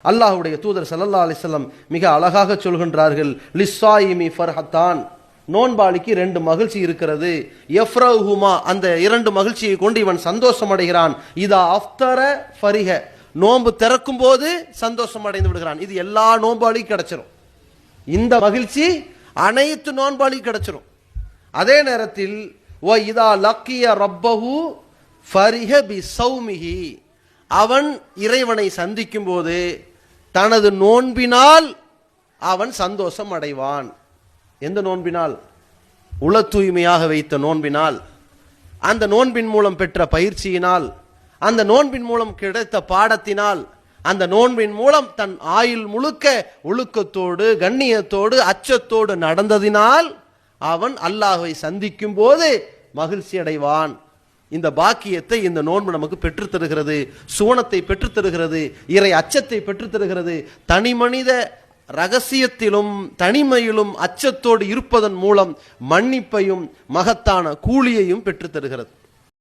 அல்லாஹ்வுடைய தூதர் ஸல்லல்லாஹு அலைஹி வஸல்லம் மிக அழகாக சொல்கின்றார்கள், லிஸ்ஸாயிமி ஃபர்ஹத்தான், நோன்பாளிக்கு 2 மகிழ்ச்சி இருக்கிறது. யஃப்ரஹுமா, அந்த 2 மகிழ்ச்சியை கொண்டு இவன் சந்தோஷம் அடைகிறான். இதா அஃப்தர ஃபரிஹ, நோன்பு திறக்கும் போது சந்தோஷம் அடைந்து விடுகிறான். இது எல்லா நோன்பாளிக்கும் கிடைச்சிரும். இந்த மகிழ்ச்சி அனைத்து நோன்பாளிக்கும் கிடைச்சிரும். அதே நேரத்தில் வ இதா லக்கிய ரப்பஹு ஃபரிஹ பிஸௌமிஹி, அவன் இறைவனை சந்திக்கும் போது தனது நோன்பினால் அவன் சந்தோஷம் அடைவான். எந்த நோன்பினால்? உள தூய்மையாக வைத்த நோன்பினால், அந்த நோன்பின் மூலம் பெற்ற பயிற்சியினால், அந்த நோன்பின் மூலம் கிடைத்த பாடத்தினால், அந்த நோன்பின் மூலம் தன் ஆயுள் முழுக்க ஒழுக்கத்தோடு கண்ணியத்தோடு அச்சத்தோடு நடந்ததினால் அவன் அல்லாஹ்வை சந்திக்கும் போது மகிழ்ச்சி அடைவான். இந்த பாக்கியத்தை இந்த நோன்பு நமக்கு பெற்றுத் தருகிறது. சுவனத்தை பெற்றுத் தருகிறது, இறை அச்சத்தை பெற்றுத் தருகிறது. தனி மனித ரகசியத்திலும் தனிமையிலும் அச்சத்தோடு இருப்பதன் மூலம் மன்னிப்பையும் மகத்தான கூலியையும் பெற்றுத் தருகிறது.